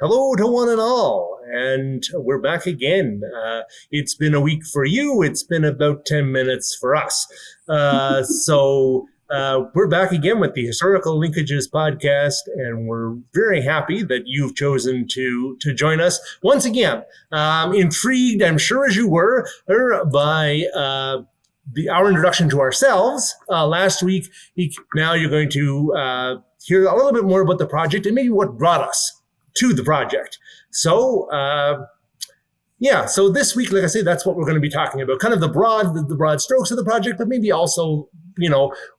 Hello to one and all, and we're back again. It's been a week for you. It's been about 10 minutes for us. We're back again with the Historical Linkages podcast, and we're very happy that you've chosen to join us once again. Intrigued, I'm sure as you were, by our introduction to ourselves last week. Now you're going to hear a little bit more about the project and maybe what brought us to the project. So this week, like I say, that's what we're going to be talking about, kind of the broad strokes of the project, but maybe also,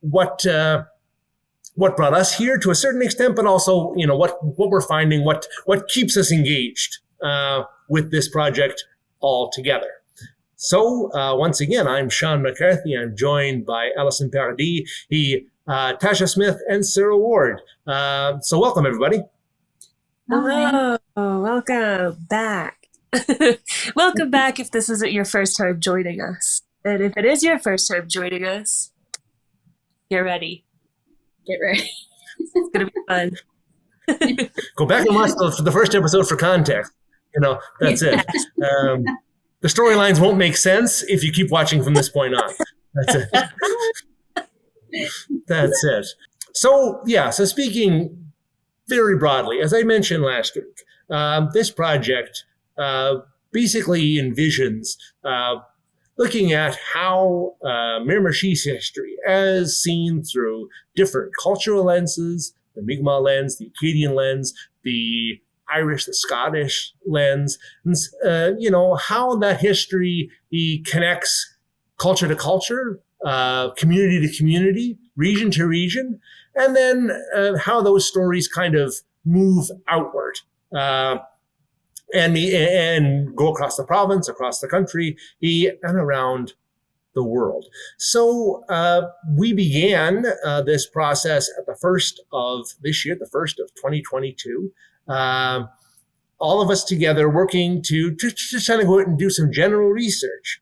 what brought us here to a certain extent, but also, what we're finding, what keeps us engaged with this project all together. So once again, I'm Sean McCarthy. I'm joined by Alison Paradis, Tasha Smith, and Sarah Ward. So welcome, everybody. Hello, welcome back. Welcome back if this isn't your first time joining us. And if it is your first time joining us, get ready. Get ready. It's going to be fun. Go back and watch the first episode for context. That's it. The storylines won't make sense if you keep watching from this point on. That's it. That's it. So speaking very broadly, as I mentioned last week, this project basically envisions looking at how Miramichi's history, as seen through different cultural lenses, the Mi'kmaq lens, the Acadian lens, the Irish, the Scottish lens, and, how that history connects culture to culture, community to community, region to region, and then how those stories kind of move outward and go across the province, across the country, and around the world. So we began this process at the first of this year, the first of 2022. All of us together working to just kind of go out and do some general research.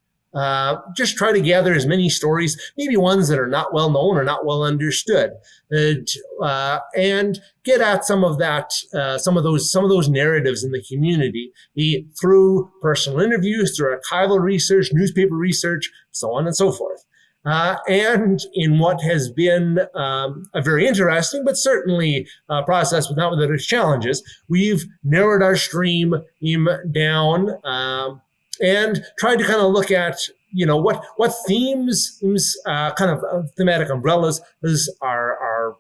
Just try to gather as many stories, maybe ones that are not well known or not well understood, and get at some of that, some of those narratives in the community through personal interviews, through archival research, newspaper research, so on and so forth. And in what has been a very interesting, but certainly a process without its challenges, we've narrowed our stream down and tried to kind of look at, what themes, kind of thematic umbrellas are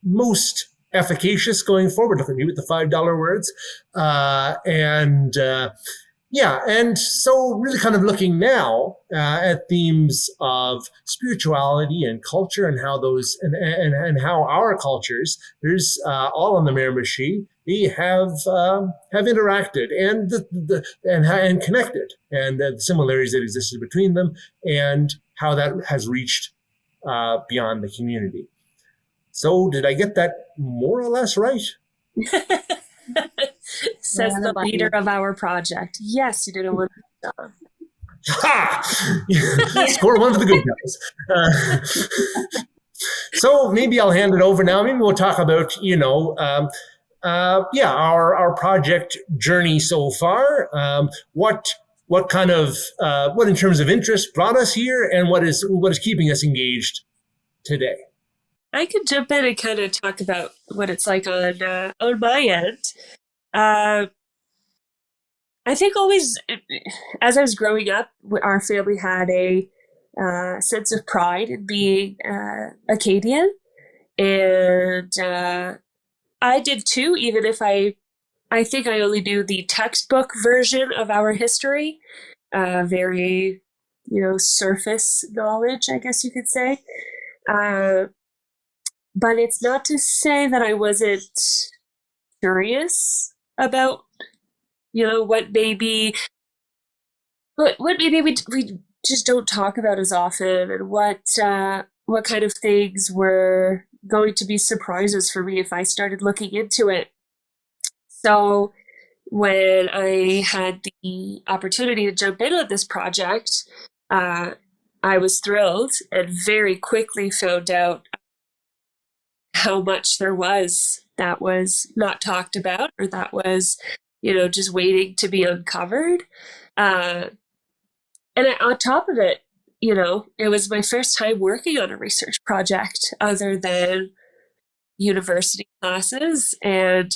most efficacious going forward. Look at me with the $5 words. And so really kind of looking now at themes of spirituality and culture and how those and how our cultures, there's all on the Miramichi, they have interacted and connected, and the similarities that existed between them, and how that has reached beyond the community. So did I get that more or less right? Says the leader of our project. Yes, you did a wonderful job. Ha! Score one for the good guys. So maybe I'll hand it over now. Maybe we'll talk about, our project journey so far. What kind of what in terms of interest brought us here, and what is keeping us engaged today? I could jump in and kind of talk about what it's like on my end. I think always, as I was growing up, our family had a sense of pride in being Acadian, and I did too, even if I think I only knew the textbook version of our history, very, surface knowledge, I guess you could say. But it's not to say that I wasn't curious about, what maybe we just don't talk about as often, and what kind of things were going to be surprises for me if I started looking into it. So when I had the opportunity to jump in on this project, I was thrilled and very quickly found out how much there was that was not talked about, or that was just waiting to be uncovered. And on top of it, it was my first time working on a research project other than university classes. And,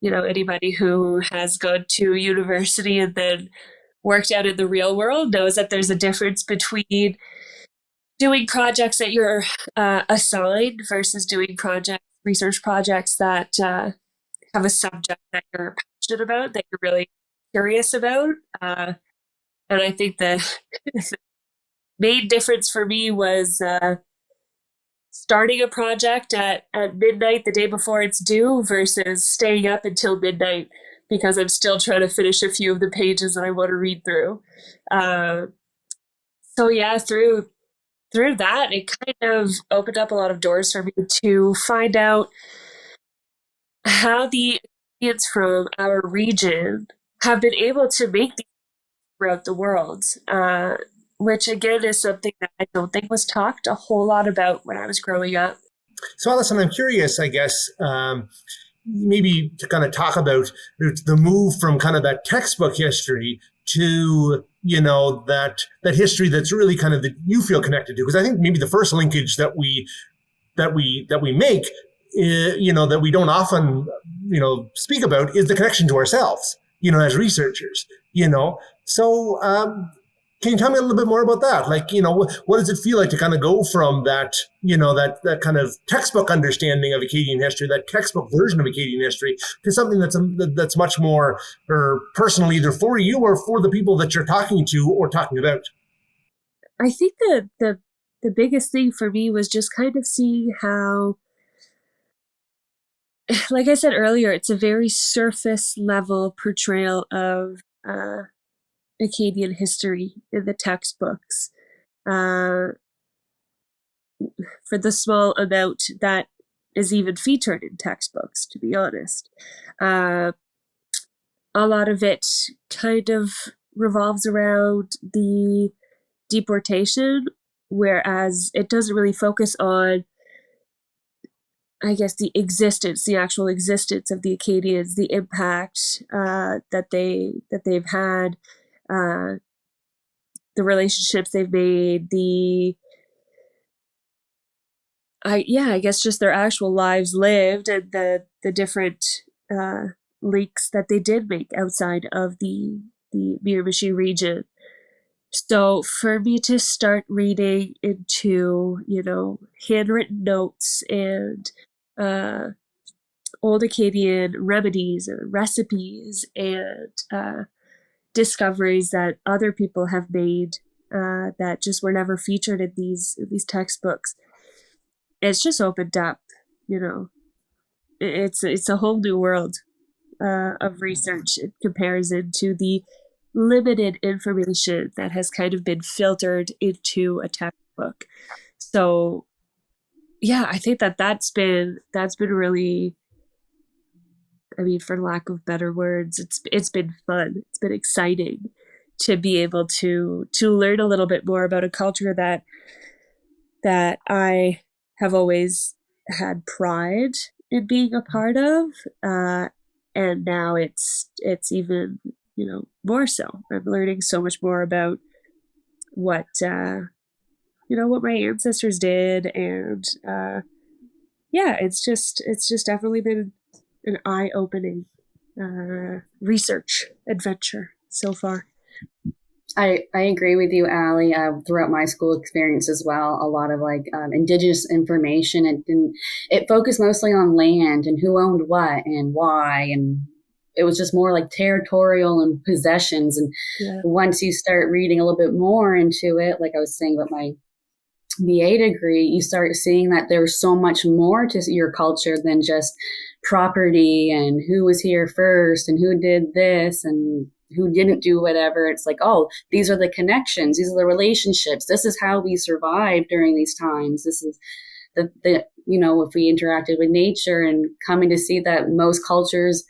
anybody who has gone to university and then worked out in the real world knows that there's a difference between doing projects that you're assigned versus doing research projects that have a subject that you're passionate about, that you're really curious about. And I think the main difference for me was starting a project at midnight the day before it's due versus staying up until midnight because I'm still trying to finish a few of the pages that I want to read through. So yeah, through that, it kind of opened up a lot of doors for me to find out how the Indians from our region have been able to make these throughout the world, which again is something that I don't think was talked a whole lot about when I was growing up. So, Alison, I'm curious, I guess, maybe to kind of talk about the move from kind of that textbook history to, that history that's really kind of that you feel connected to. Because I think maybe the first linkage that we make, that we don't often, speak about is the connection to ourselves, as researchers, So, can you tell me a little bit more about that? Like, what does it feel like to kind of go from that, that kind of textbook understanding of Acadian history, that textbook version of Acadian history, to something that's much more personal, either for you or for the people that you're talking to or talking about? I think the biggest thing for me was just kind of seeing how, like I said earlier, it's a very surface level portrayal of Acadian history in the textbooks. For the small amount that is even featured in textbooks, to be honest. A lot of it kind of revolves around the deportation, whereas it doesn't really focus on, I guess, the actual existence of the Acadians, the impact that they've had, the relationships they've made, I guess just their actual lives lived, and the different links that they did make outside of the Miramichi region. So for me to start reading into, handwritten notes and old Acadian remedies and recipes and discoveries that other people have made that just were never featured in these textbooks, it's just opened up, it's a whole new world of research in comparison to the limited information that has kind of been filtered into a textbook. So yeah, I think that's been really, I mean, for lack of better words, it's been fun. It's been exciting to be able to learn a little bit more about a culture that I have always had pride in being a part of, and now it's even more so. I'm learning so much more about what what my ancestors did, and it's just definitely been an eye-opening research adventure so far. I agree with you, Allie. Throughout my school experience as well, a lot of Indigenous information, and it focused mostly on land and who owned what and why, and it was just more like territorial and possessions. And once you start reading a little bit more into it, like I was saying about my BA degree, you start seeing that there's so much more to your culture than just property and who was here first and who did this and who didn't do whatever. It's like, oh, these are the connections. These are the relationships. This is how we survived during these times. This is the if we interacted with nature, and coming to see that most cultures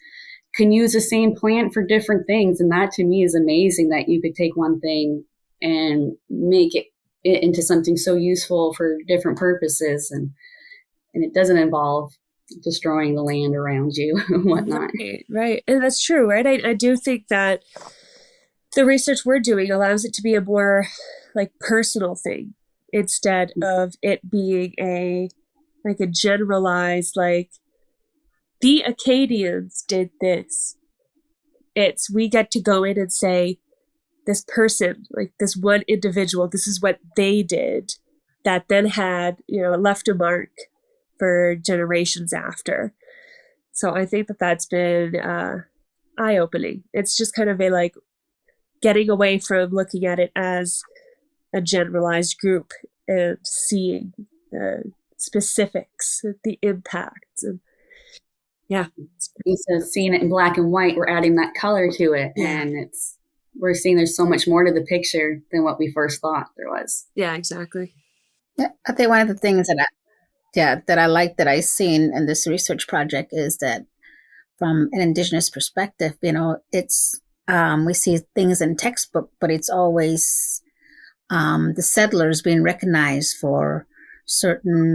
can use the same plant for different things. And that to me is amazing, that you could take one thing and make it into something so useful for different purposes. And it doesn't involve destroying the land around you and whatnot. Right. And that's true, right? I do think that the research we're doing allows it to be a more like personal thing instead of it being a generalized, like, the Acadians did this. It's, we get to go in and say, this person, like this one individual, this is what they did that then had, left a mark for generations after. So I think that that's been eye-opening. It's just kind of a like getting away from looking at it as a generalized group and seeing the specifics, the impacts. And yeah. Instead of seeing it in black and white, we're adding that color to it. Yeah. And we're seeing there's so much more to the picture than what we first thought there was. Yeah, exactly. Yeah, I think one of the things that I like that I've seen in this research project is that from an Indigenous perspective, it's we see things in textbook, but it's always the settlers being recognized for certain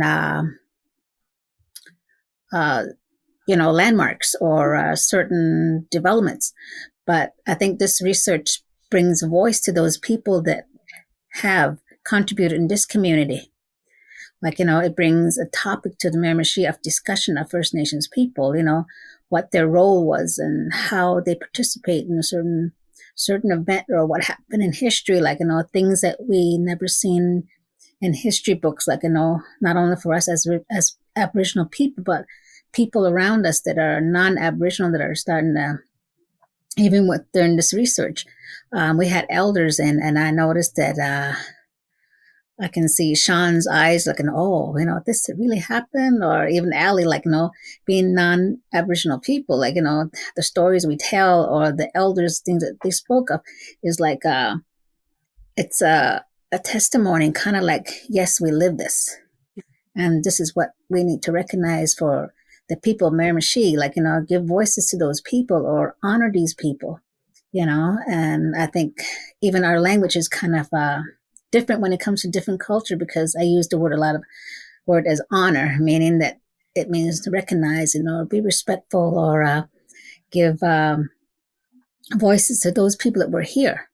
landmarks or certain developments. But I think this research brings a voice to those people that have contributed in this community. Like, it brings a topic to the Miramichi of discussion of First Nations people, what their role was and how they participate in a certain event or what happened in history, like, things that we never seen in history books, like, not only for us as Aboriginal people, but people around us that are non-Aboriginal that are starting to, even during this research, we had elders in, and I noticed that I can see Sean's eyes like, this really happened, or even Allie, like, being non-Aboriginal people, like, the stories we tell or the elders, things that they spoke of is like, it's a testimony, kind of like, yes, we live this. And this is what we need to recognize for the people of Miramichi, like, give voices to those people or honor these people, and I think even our language is kind of different when it comes to different culture, because I use the word as honor, meaning that it means to recognize, be respectful or give voices to those people that were here,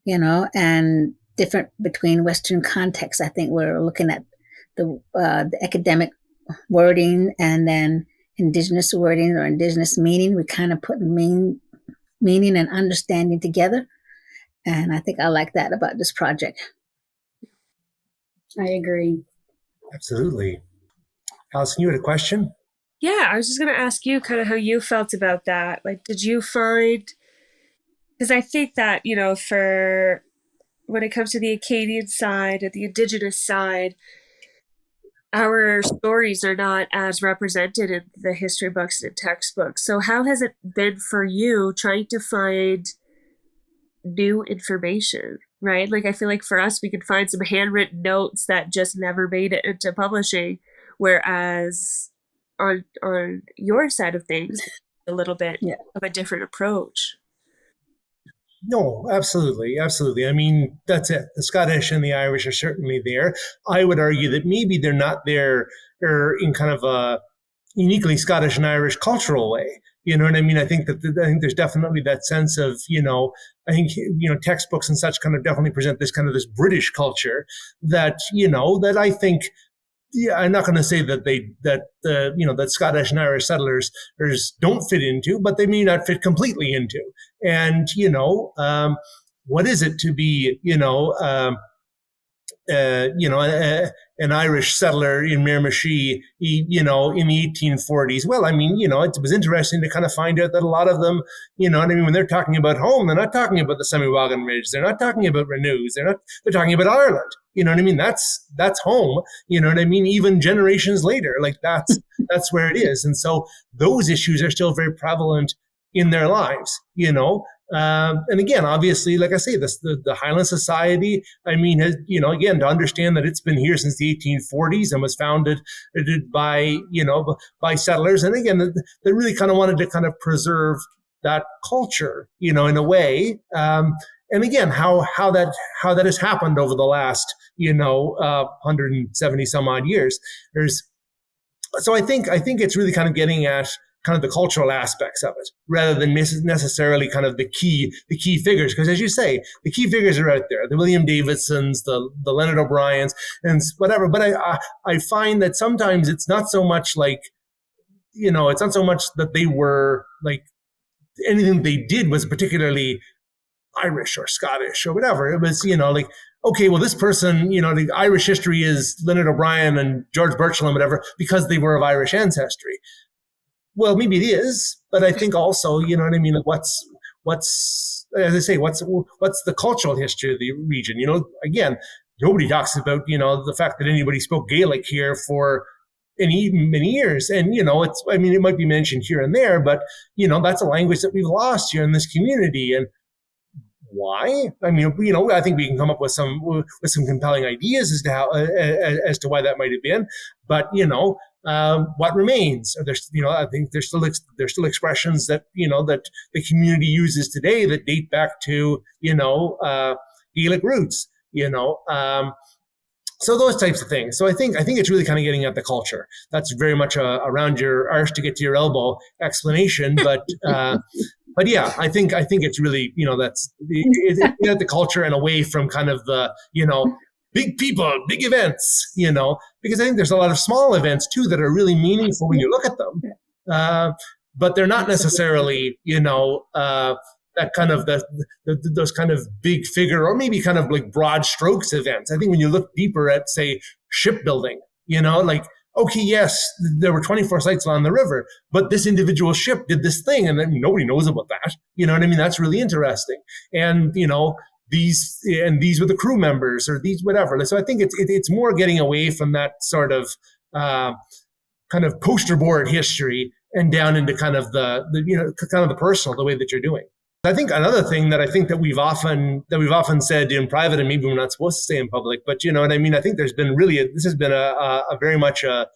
and different between Western contexts. I think we're looking at the academic wording and then Indigenous wording or Indigenous meaning. We kind of put meaning and understanding together. And I think I like that about this project. I agree. Absolutely. Allison, you had a question? Yeah, I was just going to ask you kind of how you felt about that. Like, did you find, because I think that, for when it comes to the Acadian side and the Indigenous side, our stories are not as represented in the history books and textbooks. So how has it been for you trying to find new information, right? Like, I feel like for us, we could find some handwritten notes that just never made it into publishing, whereas on your side of things, a little bit of a different approach. No, absolutely. Absolutely. I mean, that's it. The Scottish and the Irish are certainly there. I would argue that maybe they're not there in kind of a uniquely Scottish and Irish cultural way. You know what I mean? I think there's definitely that sense of, I think, textbooks and such kind of definitely present this kind of this British culture that, that I think, I'm not going to say that that Scottish and Irish settlers don't fit into, but they may not fit completely into. And, what is it to be, an Irish settler in Miramichi, in the 1840s. Well, I mean, it was interesting to kind of find out that a lot of them, when they're talking about home, they're not talking about the Semi-Wagon Ridge. They're not talking about Renews. They're talking about Ireland. You know what I mean? That's home. You know what I mean? Even generations later, like that's where it is. And so those issues are still very prevalent in their lives, and again, obviously, like I say, the Highland Society, I mean, has, again, to understand that it's been here since the 1840s and was founded by settlers. And again, they really kind of wanted to kind of preserve that culture, in a way. And again, how that has happened over the last, 170 some odd years. so I think it's really kind of getting at kind of the cultural aspects of it rather than necessarily kind of the key figures. Because as you say, the key figures are out there, the William Davidsons, the Leonard O'Briens and whatever. But I find that sometimes it's not so much like, it's not so much that they were like anything they did was particularly Irish or Scottish or whatever. It was, like, okay, well, this person, the Irish history is Leonard O'Brien and George Burchell and whatever because they were of Irish ancestry. Well, maybe it is, but I think also, you know what I mean? What's as I say, what's the cultural history of the region? Again, nobody talks about, the fact that anybody spoke Gaelic here for many years. And, it might be mentioned here and there, but, that's a language that we've lost here in this community. And why? I mean, I think we can come up with some compelling ideas as to how, as to why that might have been. But, what remains? I think there's still expressions that, that the community uses today that date back to, Gaelic roots, so those types of things. So I think it's really kind of getting at the culture. That's very much a around your arse to get to your elbow explanation, but yeah, I think it's really, that's it's at the culture and away from kind of the, big people, big events, because I think there's a lot of small events too that are really meaningful when you look at them, but they're not necessarily, that kind of those kind of big figure or maybe kind of like broad strokes events. I think when you look deeper at, say, shipbuilding, like, okay, yes, there were 24 sites along the river, but this individual ship did this thing and then nobody knows about that. You know what I mean? That's really interesting. And, these were the crew members or these whatever. So I think it's more getting away from that sort of kind of poster board history and down into kind of the kind of the personal, the way that you're doing. I think another thing that we've often said in private, and maybe we're not supposed to say in public, but you know what I mean? I think there's been this has been a very much a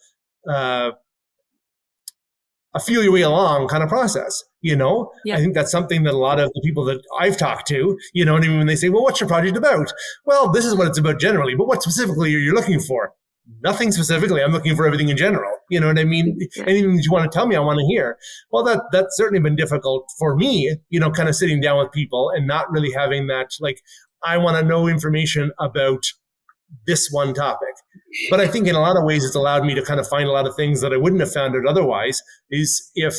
feel your way along kind of process, Yeah. I think that's something that a lot of the people that I've talked to, what I mean, when they say, well, what's your project about? Well, this is what it's about generally, but what specifically are you looking for? Nothing specifically. I'm looking for everything in general. You know what I mean? Yeah. Anything that you want to tell me, I want to hear. Well, that's certainly been difficult for me, kind of sitting down with people and not really having that, like, I want to know information about this one topic. But I think in a lot of ways, it's allowed me to kind of find a lot of things that I wouldn't have found out otherwise, is if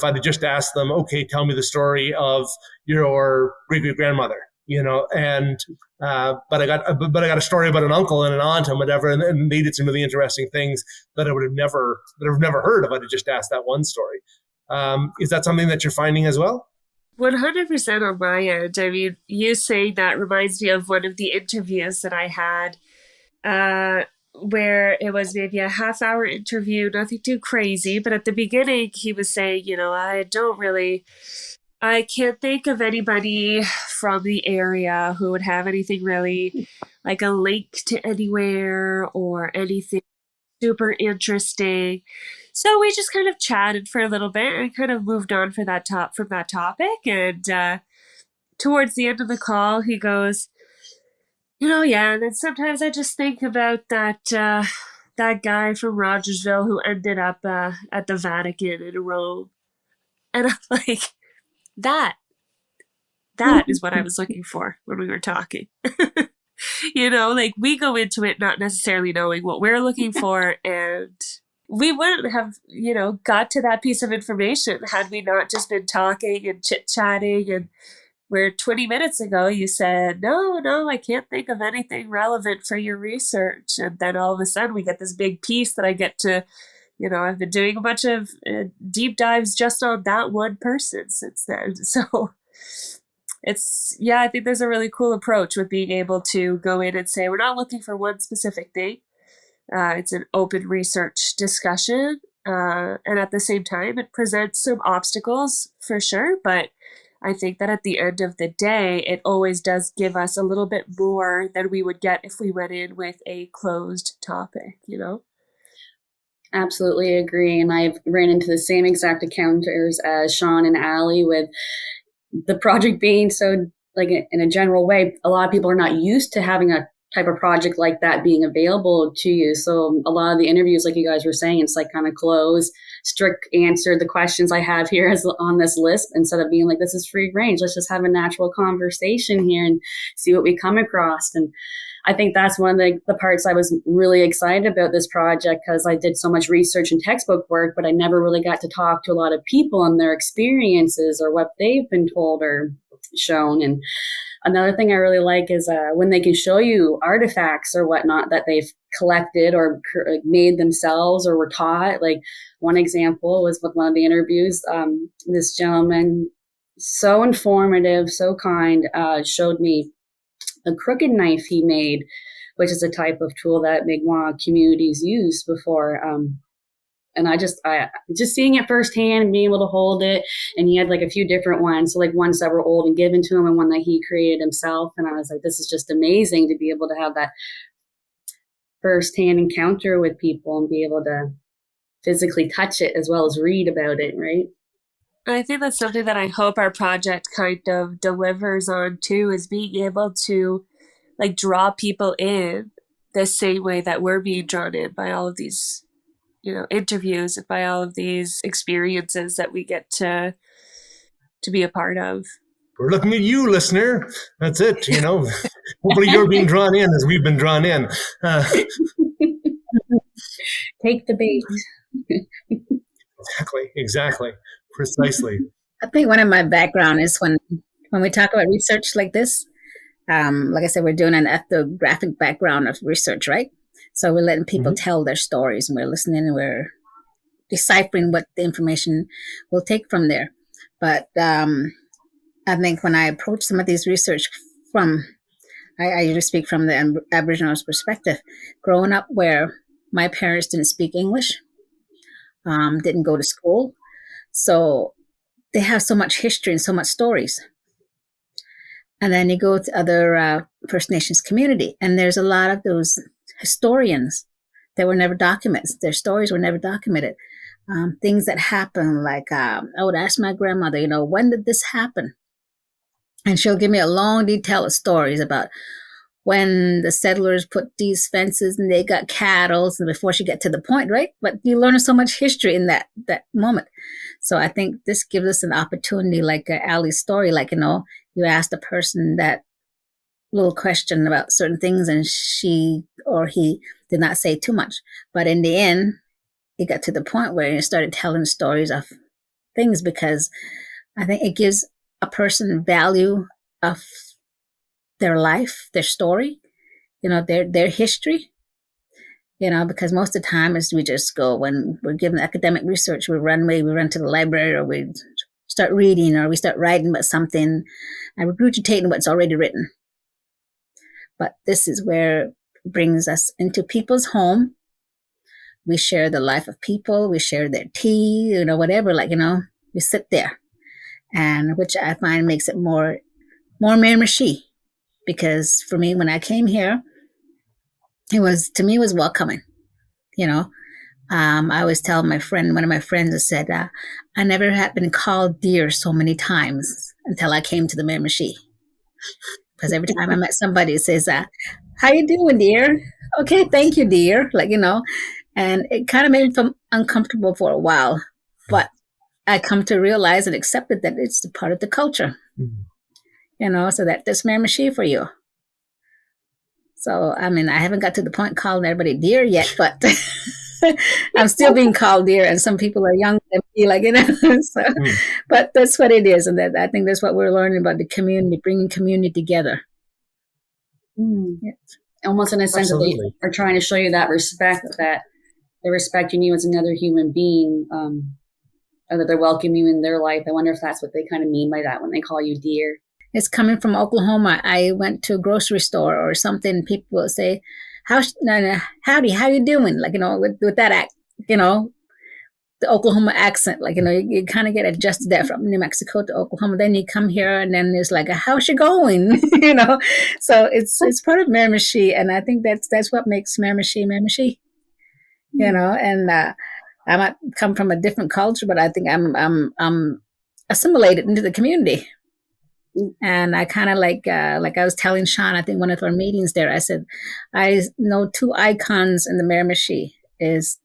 I'd just asked them, okay, tell me the story of your great-great-grandmother, and but I got a story about an uncle and an aunt and whatever, and they did some really interesting things that I would have never heard if I'd just asked that one story. Is that something that you're finding as well? 100% on my end. I mean, you saying that reminds me of one of the interviews that I had, where it was maybe a half-hour interview, nothing too crazy, but at the beginning he was saying, I can't think of anybody from the area who would have anything really like a link to anywhere or anything super interesting. So we just kind of chatted for a little bit and kind of moved on from that topic. And towards the end of the call, he goes, and then sometimes I just think about that guy from Rogersville who ended up at the Vatican in Rome. And I'm like, that is what I was looking for when we were talking. Like we go into it not necessarily knowing what we're looking for, and we wouldn't have, got to that piece of information had we not just been talking and chit-chatting. And where 20 minutes ago you said, no, I can't think of anything relevant for your research. And then all of a sudden we get this big piece that I get to, I've been doing a bunch of deep dives just on that one person since then. So I think there's a really cool approach with being able to go in and say, we're not looking for one specific thing. It's an open research discussion. And at the same time, it presents some obstacles for sure. But I think that at the end of the day, it always does give us a little bit more than we would get if we went in with a closed topic, Absolutely agree. And I've ran into the same exact encounters as Sean and Allie with the project being so, like, in a general way, a lot of people are not used to having a type of project like that being available to you. So a lot of the interviews, like you guys were saying, it's like kind of close, strict answer the questions I have here as on this list, instead of being like, this is free range. Let's just have a natural conversation here and see what we come across. And I think that's one of the parts I was really excited about this project, because I did so much research and textbook work, but I never really got to talk to a lot of people and their experiences or what they've been told or shown. And another thing I really like is when they can show you artifacts or whatnot that they've collected or made themselves or were taught. Like one example was with one of the interviews, this gentleman, so informative, so kind, showed me a crooked knife he made, which is a type of tool that Mi'kmaq communities used before. And I just seeing it firsthand and being able to hold it. And he had like a few different ones. So like ones that were old and given to him and one that he created himself. And I was like, this is just amazing to be able to have that firsthand encounter with people and be able to physically touch it as well as read about it, right? I think that's something that I hope our project kind of delivers on too, is being able to like draw people in the same way that we're being drawn in by all of these, interviews, by all of these experiences that we get to be a part of. We're looking at you, listener. That's it. Hopefully you're being drawn in as we've been drawn in. Take the bait. Exactly. Precisely. I think one of my background is when we talk about research like this, like I said, we're doing an ethnographic background of research, right? So we're letting people tell their stories, and we're listening, and we're deciphering what the information we'll take from there. But I think when I approach some of these research I usually speak from the Aboriginal's perspective, growing up where my parents didn't speak English, didn't go to school. So they have so much history and so much stories. And then you go to other First Nations community, and there's a lot of those historians that were never documented. Their stories were never documented. Things that happen, like I would ask my grandmother, when did this happen? And she'll give me a long detail of stories about when the settlers put these fences and they got cattle, and before she got to the point, right? But you learn so much history in that moment. So I think this gives us an opportunity, like Ali's story, you asked a person that little question about certain things, and she or he did not say too much. But in the end, it got to the point where you started telling stories of things, because I think it gives a person value of their life, their story, their history, because most of the time is we just go, when we're given academic research, we run to the library, or we start reading, or we start writing about something and regurgitating what's already written. But this is where it brings us into people's home. We share the life of people. We share their tea, whatever, we sit there, and which I find makes it more Miramichi. Because for me, when I came here, it was welcoming. I always tell one of my friends, I said, I never had been called dear so many times until I came to the Miramichi. Because every time I met somebody, it says, how you doing, dear? Okay, thank you, dear. And it kind of made me feel uncomfortable for a while. But I come to realize and accept it, that it's a part of the culture. So that's Miramichi for you. So, I haven't got to the point calling everybody dear yet, but I'm still being called dear, and some people are younger than me, But that's what it is. And I think that's what we're learning about the community, bringing community together. Yeah. Almost in a sense that they are trying to show you that respect, that they're respecting you as another human being, or that they're welcoming you in their life. I wonder if that's what they kind of mean by that when they call you dear. It's coming from Oklahoma. I went to a grocery store or something. People will say, howdy, how you doing? With that act, the Oklahoma accent, you kind of get adjusted that from New Mexico to Oklahoma. Then you come here, and then it's like, how's you going? So it's part of Miramichi, and I think that's what makes Miramichi. And I might come from a different culture, but I think I'm assimilated into the community. And I kind of like I was telling Sean, I think one of our meetings there, I said, I know two icons in the Miramichi is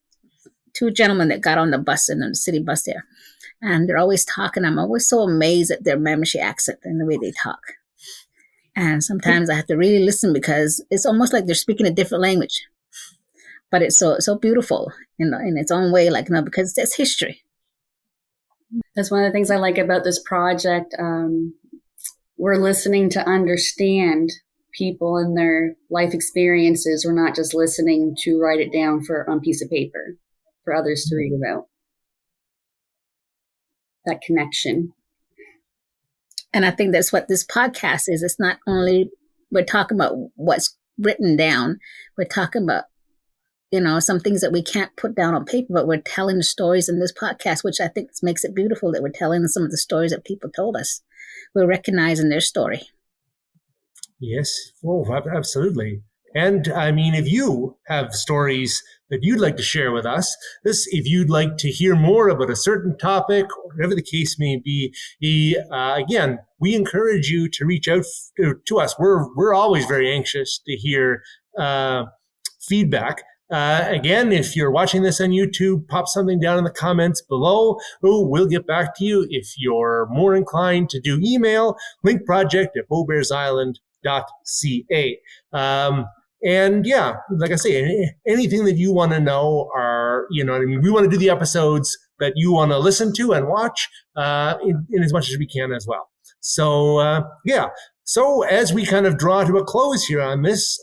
two gentlemen that got on the bus in the city bus there. And they're always talking. I'm always so amazed at their Miramichi accent and the way they talk. And sometimes I have to really listen because it's almost like they're speaking a different language. But it's so beautiful in its own way, like, because that's history. That's one of the things I like about this project. We're listening to understand people and their life experiences. We're not just listening to write it down on a piece of paper for others to read about. That connection. And I think that's what this podcast is. It's not only we're talking about what's written down, we're talking about, some things that we can't put down on paper, but we're telling the stories in this podcast, which I think makes it beautiful that we're telling some of the stories that people told us. We're recognizing their story. Yes. Oh, absolutely. And I mean, if you have stories that you'd like to share with us, if you'd like to hear more about a certain topic, or whatever the case may be, again, we encourage you to reach out to us. We're always very anxious to hear feedback. Again, if you're watching this on YouTube, pop something down in the comments below. We'll get back to you. If you're more inclined to do email, linkproject@beaubearsisland.ca. And yeah, like I say, anything that you want to know we want to do the episodes that you want to listen to and watch in as much as we can as well. So, So as we kind of draw to a close here on this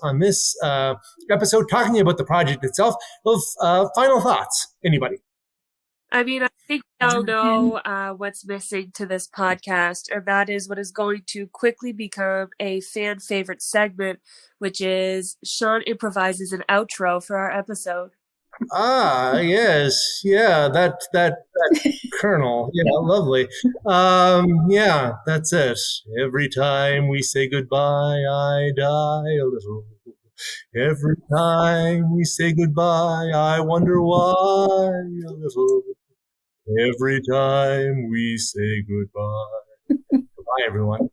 episode, talking about the project itself, final thoughts, anybody? I mean, I think we all know what's missing to this podcast, and that is what is going to quickly become a fan favorite segment, which is Sean improvises an outro for our episode. Ah, yes. Yeah, that kernel. Yeah, lovely. Yeah, that's it. Every time we say goodbye, I die a little. Every time we say goodbye, I wonder why a little. Every time we say goodbye. Goodbye, everyone.